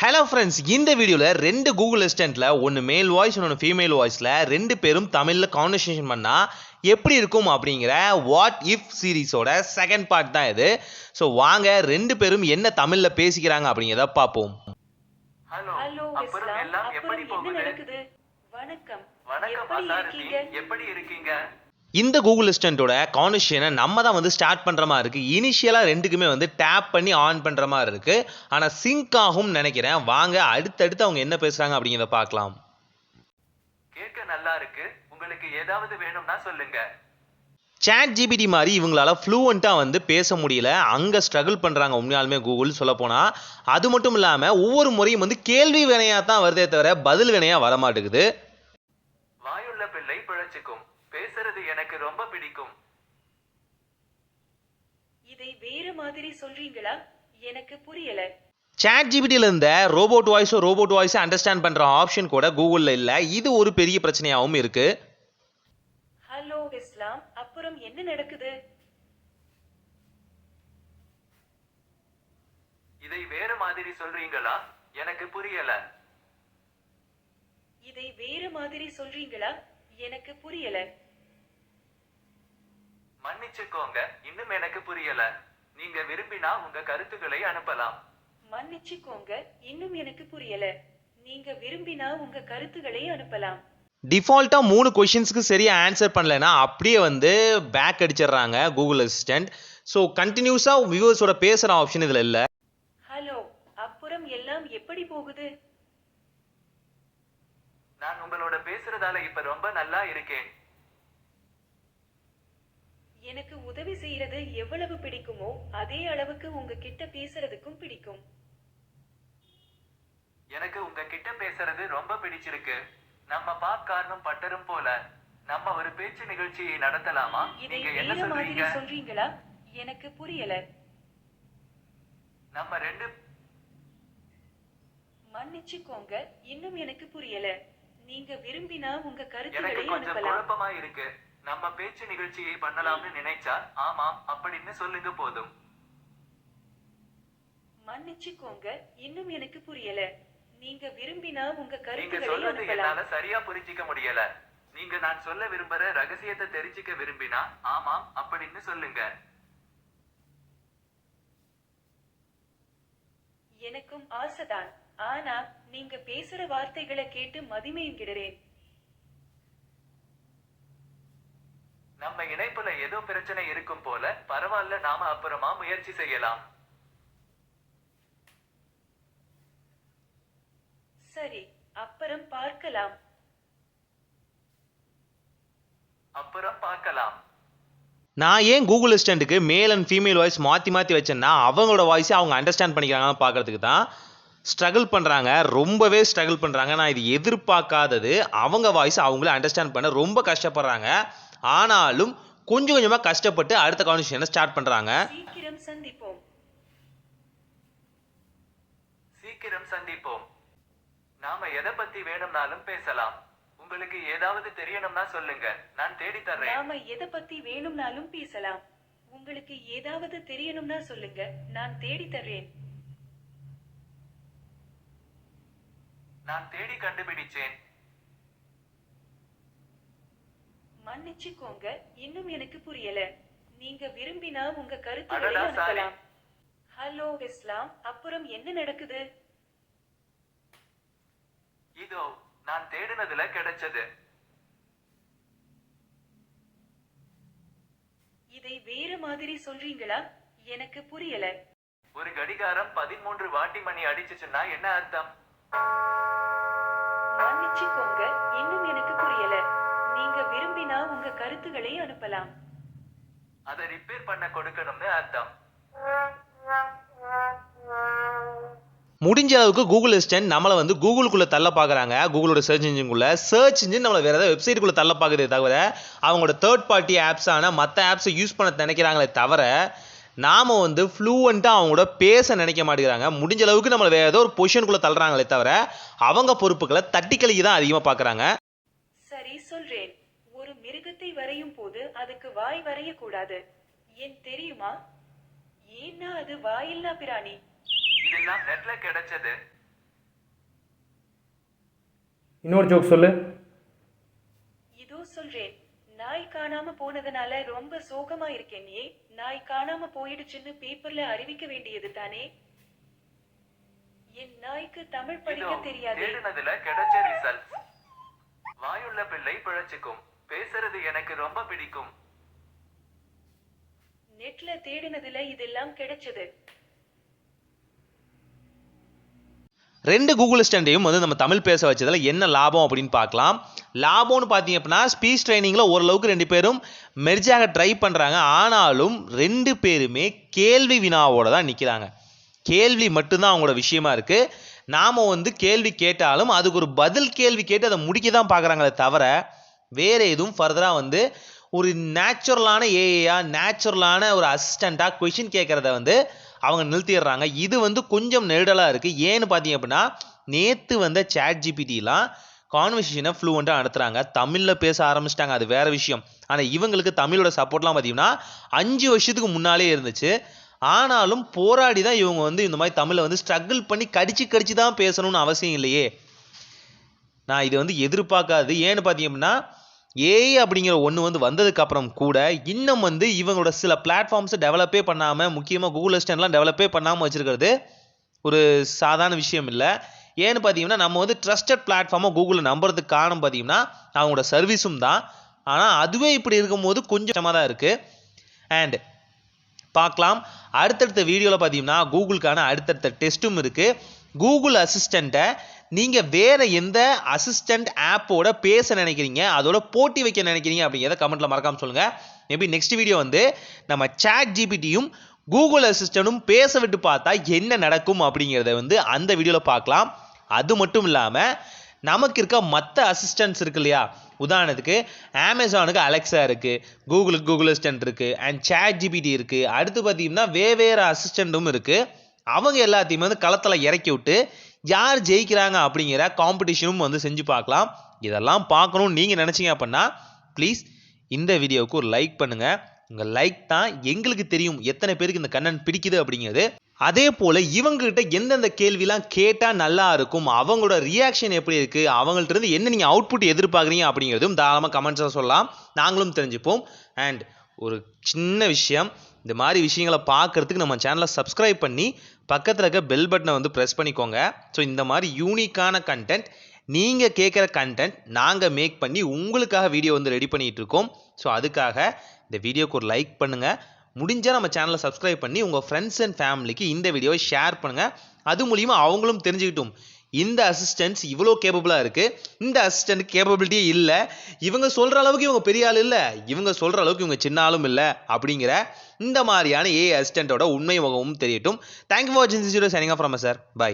Hello friends, இந்த வீடியோவில் ரெண்டு கூகுள் அசிஸ்டண்ட்டில் ஒன்று மேல் வாய்ஸ் ஒன்று ஃபீமேல் வாய்ஸில் ரெண்டு பேரும் தமிழில் கான்வர்சேஷன் பண்ணால் எப்படி இருக்கும் அப்படிங்கிற வாட் இஃப் சீரீஸோட செகண்ட் பார்ட் தான் இது. ஸோ வாங்க ரெண்டு பேரும் என்ன தமிழில் பேசிக்கிறாங்க அப்படிங்கிறத பார்ப்போம். ஹலோ அப்புறம் எல்லாம் எப்படி போகுது? வணக்கம். எப்படி இருக்கீங்க? இந்த கூகுள் அசிஸ்டண்ட்டோட கான்வர்சேஷனை நம்ம தான் ஸ்டார்ட் பண்ணுற மாதிரி இருக்குது. இனிஷியலாக ரெண்டுக்குமே டேப் பண்ணி ஆன் பண்ணுற மாதிரி இருக்குது. ஆனால் சிங்க் ஆகும் நினைக்கிறேன். வாங்க அடுத்தடுத்து அவங்க என்ன பேசுகிறாங்க அப்படிங்கிறத பார்க்கலாம். கேட்க நல்லா இருக்கு. உங்களுக்கு ஏதாவது வேணும்னா சொல்லுங்க. சாட் ஜிபிடி மாதிரி இவங்களால ஃப்ளூவெண்ட்டாக பேச முடியல. அங்கே ஸ்ட்ரகிள் பண்ணுறாங்க உண்மையாலுமே கூகுள் சொல்லப்போனால். அது மட்டும் இல்லாமல் ஒவ்வொரு முறையும் கேள்வி வினையாக தான் வருதே தவிர பதில் வினையாக வரமாட்டேங்குது. வாயுள்ள பிள்ளை பிழைச்சுக்கும். பேசுறது எனக்கு ரொம்ப பிடிக்கும். இதை வேற மாதிரி சொல்றீங்களா? எனக்கு புரியல. சாட் ஜிபிடியில் இருந்த ரோபோட் வாய்ஸை அண்டர்ஸ்டாண்ட் பண்ணுற ஆப்ஷன் கூட கூகுளில் இல்லை. இது ஒரு பெரிய பிரச்சனையாகவும் இருக்கு. ஹலோ இஸ்லாம், அப்புறம் என்ன நடக்குது? இதை வேற மாதிரி சொல்றீங்களா? எனக்கு புரியல. இதை வேற மாதிரி சொல்றீங்களா? எனக்கு புரியல. மன்னிச்சுக்கோங்க, இன்னும் எனக்கு புரியல. நீங்க விரும்பினா உங்க கருத்துக்களை அனுப்பலாம். மன்னிச்சுக்கோங்க, இன்னும் எனக்கு புரியல. நீங்க விரும்பினா உங்க கருத்துக்களை அனுப்பலாம். டிஃபால்ட்டாக 3 கொஷின்ஸ்க்கு சரியாக ஆன்சர் பண்ணலைன்னா அப்படியே பேக் அடிச்சிடுறாங்க கூகுள் அசிஸ்டண்ட். ஸோ கண்டினியூஸாக வியூவர்ஸோட பேசுகிற ஆப்ஷன் இதில் இல்லை. ஹலோ, அப்புறம் எல்லாம் எப்படி போகுது? நான் உங்களோட பேசுறதால இப்ப ரொம்ப நல்லா இருக்கேன். எனக்கு உதவி செய்யறது எவ்வளவு பிடிக்குமோ அதே அளவுக்கு உங்ககிட்ட பேசுறதுக்கும் பிடிக்கும். எனக்கு உங்ககிட்ட பேசுறது ரொம்ப பிடிச்சிருக்கு. நம்ம பாப்கார்னும் பட்டரும் போல நம்ம ஒரு பேச்சு நிகழ்ச்சியை நடத்தலாமா? இதை நீங்க என்ன வேற மாதிரி சொல்றீங்க? சொல்றீங்களா? எனக்கு புரியல. நம்ம ரெண்டு மன்னிச்சுக்கோங்க, இன்னும் எனக்கு புரியல. நீங்க விரும்பினா உங்க எனக்கு கருத்துக்களை கொஞ்சம் அனுப்பலாம். குழப்பமா இருக்கு. நம்ம பேச்சு நிகழ்ச்சியை பண்ணலாம்னு நினைச்சா ஆமாம் அப்படின்னு சொல்லுங்க போதும். மன்னிச்சுக்கோங்க, இன்னும் எனக்கு புரியல. நீங்க விரும்பினா உங்க நீங்க கருத்துக்களை சொல்றது அனுப்பலாம். என்னால சரியா புரிஞ்சிக்க முடியல. நீங்க நான் சொல்ல விரும்புற ரகசியத்தை தெரிஞ்சுக்க விரும்பினா ஆமாம் அப்படின்னு சொல்லுங்க. எனக்கும் ஆசைதான். ஆனா நீங்க பேசுற வார்த்தைகளை கேட்டு மதிமயங்கிடுறேன். நம்ம இணைப்புல ஏதோ பிரச்சனை இருக்கும் போல. பரவாயில்ல, நாம அப்புறமா முயற்சி செய்யலாம். சரி, அப்புறம் பார்க்கலாம். அப்புறம் பார்க்கலாம். நான் ஏன் Google அசிஸ்டண்ட்டுக்கு male and female voice மாற்றி வச்சேன்னா அவங்களோட வாய்ஸை அவங்க அண்டர்ஸ்டாண்ட் பண்ணிக்கிறாங்கன்னு பார்க்கறதுக்கு தான். ஸ்ட்ரகிள் பண்ணுறாங்க, ரொம்பவே ஸ்ட்ரகிள் பண்ணுறாங்க. நான் இது எதிர்பார்க்காதது. அவங்க வாய்ஸை அவங்களே அண்டர்ஸ்டாண்ட் பண்ண ரொம்ப கஷ்டப்படுறாங்க. ஆனாலும் கொஞ்சம் கொஞ்சமாக கஷ்டப்பட்டு அடுத்த கான்வர்சேஷனை ஸ்டார்ட் பண்ணுறாங்க. சீக்கிரம் சந்திப்போம். சீக்கிரம் சந்திப்போம். நாம எதை பத்தி வேணும்னாலும் பேசலாம். உங்களுக்கு ஏதாவது தெரியணும்னா சொல்லுங்க, நான் தேடி தர்றேன். நாம எதை பத்தி வேணும்னாலும் பேசலாம். உங்களுக்கு ஏதாவது தெரியணும்னா சொல்லுங்க, நான் தேடி தர்றேன். நான் தேடி கண்டுபிடிச்சேன். மன்னிச்சுக்கோங்க, இன்னும் எனக்கு புரியல. நீங்க விரும்பினா உங்க கருத்துக்களை அடடா, அனுப்பலாம். ஹலோ இஸ்லாம், அப்புறம் என்ன நடக்குது? இதோ நான் தேடினதுல கிடைச்சது. இதை வேற மாதிரி சொல்றீங்களா? எனக்கு புரியல. ஒரு கடிகாரம் 13 வாட்டி மணி அடிச்சுச்சுன்னா என்ன அர்த்தம்? மன்னிச்சுக்கோங்க, இன்னும் எனக்கு புரியல. நீங்க விரும்பினா உங்க கருத்துக்களை அனுப்பலாம். அதை ரிப்பேர் பண்ண கொடுக்கணும்னு அர்த்தம். முடிஞ்ச அளவுக்கு கூகுள் அசிஸ்டன்ட் நம்மளை கூகுளுக்குள்ளே தள்ள பார்க்குறாங்க. கூகுளோட சர்ச் இன்ஜின் நம்மளை வேறு ஏதாவது வெப்சைட்டுக்குள்ளே தள்ள பார்க்குறதே தவிர அவங்களோட தேர்ட் பார்ட்டி ஆப்ஸான மற்ற ஆப்ஸை யூஸ் பண்ண நினைக்கிறாங்களே தவிர நாம் ஃப்ளூவெண்ட்டாக அவங்களோட பேச நினைக்க மாட்டேங்கிறாங்க. முடிஞ்ச அளவுக்கு நம்மளை வேறு ஏதோ ஒரு பொசிஷனுக்குள்ளே தள்ளுறாங்களே தவிர அவங்க பொறுப்புகளை தட்டிக்கலிக்கு தான் அதிகமாக பார்க்குறாங்க. சரி, சொல்றேன். ஒரு மிருகத்தை வரையும் போது அதுக்கு வாய் வரையக்கூடாது. ஏன் தெரியுமா? ஏன்னா அது வாயில்லா பிராணி. இதெல்லாம் நெட்ல கிடைச்சது. இன்னொரு ஜோக் சொல்லு. இதோ சொல்றேன். நாய் காணாம போனதுனால ரொம்ப சோகமா இருக்கேனே. நாய் காணாம போயிடுச்சுன்னு பேப்பர்ல அறிவிக்க வேண்டியது தானே. என் நாய்க்கு தமிழ் இதோ படிக்க தெரியாதே. தேடினதுல கிடைச்ச ரிசல்ட். வாயுள்ள பிள்ளை பிழைச்சுக்கும். பேசுறது எனக்கு ரொம்ப பிடிக்கும். நெட்ல தேடினதுல இதெல்லாம் கிடைச்சது. 2 கூகுள் அசிஸ்டண்ட்டையும் வந்து நம்ம தமிழ் பேச வச்சதுல என்ன லாபம் அப்படின்னு பார்க்கலாம். லாபம்னு பார்த்தீங்க அப்படின்னா ஸ்பீச் ட்ரைனிங்கில் ஓரளவுக்கு 2 பேரும் மெர்ஜாக ட்ரை பண்ணுறாங்க. ஆனாலும் 2 பேருமே கேள்வி வினாவோட தான் நிற்கிறாங்க. கேள்வி மட்டும்தான் அவங்களோட விஷயமா இருக்குது. நாம் வந்து கேள்வி கேட்டாலும் அதுக்கு ஒரு பதில் கேள்வி கேட்டு அதை முடிக்க தான் பார்க்குறாங்களே தவிர வேறு எதுவும் ஃபர்தராக வந்து ஒரு நேச்சுரலான ஏஐயா நேச்சுரலான ஒரு அசிஸ்டண்ட்டாக கொஷின் கேட்குறத வந்து அவங்க நிறுத்திடுறாங்க. இது வந்து கொஞ்சம் நெருடலாக இருக்குது. ஏன்னு பார்த்தீங்க அப்படின்னா நேற்று வந்த சாட் ஜிபிடிலாம் கான்வர்சேஷனை ஃப்ளூவெண்ட்டாக நடத்துகிறாங்க. தமிழில் பேச ஆரம்பிச்சிட்டாங்க, அது வேறு விஷயம். ஆனால் இவங்களுக்கு தமிழோட சப்போர்ட்லாம் பார்த்தீங்கன்னா 5 வருஷத்துக்கு முன்னாலே இருந்துச்சு. ஆனாலும் போராடி தான் இவங்க வந்து இந்த மாதிரி தமிழை வந்து ஸ்ட்ரகிள் பண்ணி கடிச்சு தான் பேசணும்னு அவசியம் இல்லையே. நான் இது வந்து எதிர்பார்க்காது. ஏன்னு பார்த்தீங்க அப்படின்னா ஏஐ அப்படிங்கிற ஒன்று வந்து வந்ததுக்கப்புறம் கூட இன்னும் வந்து இவங்களோட சில பிளாட்ஃபார்ம்ஸை டெவலப்பே பண்ணாமல், முக்கியமாக கூகுள் அசிஸ்டன்ட்லாம் டெவலப்பே பண்ணாமல் வச்சுருக்கிறது ஒரு சாதாரண விஷயம் இல்லை. ஏன்னு பார்த்தீங்கன்னா நம்ம வந்து ட்ரஸ்டட் பிளாட்ஃபார்மாக கூகுளில் நம்புறதுக்கு காரணம் பார்த்தீங்கன்னா அவங்களோட சர்வீஸும் தான். ஆனால் அதுவே இப்படி இருக்கும்போது கொஞ்சம் கஷ்டமாக தான் இருக்குது. அண்ட் பார்க்கலாம் அடுத்தடுத்த வீடியோவில் பார்த்தீங்கன்னா கூகுளுக்கான அடுத்தடுத்த டெஸ்ட்டும் இருக்குது. கூகுள் அசிஸ்டண்ட்டை நீங்கள் வேறு எந்த அசிஸ்டண்ட் ஆப்போட பேச நினைக்கிறீங்க, அதோட போட்டி வைக்க நினைக்கிறீங்க அப்படிங்கிறத கமெண்ட்டில் மறக்காமல் சொல்லுங்கள். மேபி நெக்ஸ்ட் வீடியோ வந்து நம்ம சாட் ஜிபிடியும் கூகுள் அசிஸ்டண்ட்டும் பேச விட்டு பார்த்தா என்ன நடக்கும் அப்படிங்கிறத வந்து அந்த வீடியோவில் பார்க்கலாம். அது மட்டும் இல்லாமல் நமக்கு இருக்க மற்ற அசிஸ்டன்ட்ஸ் இருக்கு இல்லையா, உதாரணத்துக்கு அமேசானுக்கு அலெக்ஸா இருக்குது, கூகுளுக்கு கூகுள் அசிஸ்டன்ட் இருக்குது, அண்ட் சாட் ஜிபிடி இருக்குது. அடுத்து பார்த்தீங்கன்னா வேறு அசிஸ்டண்ட்டும் இருக்குது. அவங்க எல்லாத்தையுமே வந்து களத்தில் இறக்கி விட்டு யார் ஜெயிக்கிறாங்க அப்படிங்கிற காம்படிஷனும் வந்து செஞ்சு பார்க்கலாம். இதெல்லாம் பார்க்கணும்னு நீங்கள் நினச்சிங்க அப்படின்னா ப்ளீஸ் இந்த வீடியோவுக்கு ஒரு லைக் பண்ணுங்கள். உங்கள் லைக் தான் எங்களுக்கு தெரியும் எத்தனை பேருக்கு இந்த கண்டென்ட் பிடிக்குது அப்படிங்கிறது. அதே போல் இவங்ககிட்ட எந்தெந்த கேள்விலாம் கேட்டால் நல்லா இருக்கும், அவங்களோட ரியாக்ஷன் எப்படி இருக்குது, அவங்கள்ட்ட இருந்து என்ன நீங்கள் அவுட்புட் எதிர்பார்க்குறீங்க அப்படிங்கிறதும் தாராளமாக கமெண்ட்ஸாக சொல்லலாம், நாங்களும் தெரிஞ்சுப்போம். அண்ட் ஒரு சின்ன விஷயம், இந்த மாதிரி விஷயங்களை பார்க்குறதுக்கு நம்ம சேனலை சப்ஸ்கிரைப் பண்ணி பக்கத்தில் இருக்க பெல் பட்டனை வந்து ப்ரெஸ் பண்ணிக்கோங்க. ஸோ இந்த மாதிரி யூனிக்கான கண்டென்ட், நீங்கள் கேட்குற கண்டென்ட் நாங்கள் மேக் பண்ணி உங்களுக்காக வீடியோ வந்து ரெடி பண்ணிகிட்டு இருக்கோம். ஸோ அதுக்காக இந்த வீடியோக்கு ஒரு லைக் பண்ணுங்கள். முடிஞ்சால் நம்ம சேனலை சப்ஸ்கிரைப் பண்ணி உங்கள் ஃப்ரெண்ட்ஸ் அண்ட் ஃபேமிலிக்கு இந்த வீடியோவை ஷேர் பண்ணுங்கள். அது மூலிமா அவங்களும் தெரிஞ்சுக்கிட்டும் இந்த அசிஸ்டன்ட்ஸ் இவ்வளோ கேப்பபிளாக இருக்குது, இந்த அசிஸ்டன்ட் கேப்பபிலிட்டியே இல்லை, இவங்க சொல்கிற அளவுக்கு இவங்க பெரிய ஆள் இல்லை, இவங்க சொல்கிற அளவுக்கு இவங்க சின்ன ஆளும் இல்லை அப்படிங்கிற இந்த மாதிரியான ஏஐ அசிஸ்டண்ட்டோட உண்மை முகமும் தெரியட்டும். தேங்க்யூ ஃபார் வாட்சிங் this video. Signing off from sir. By.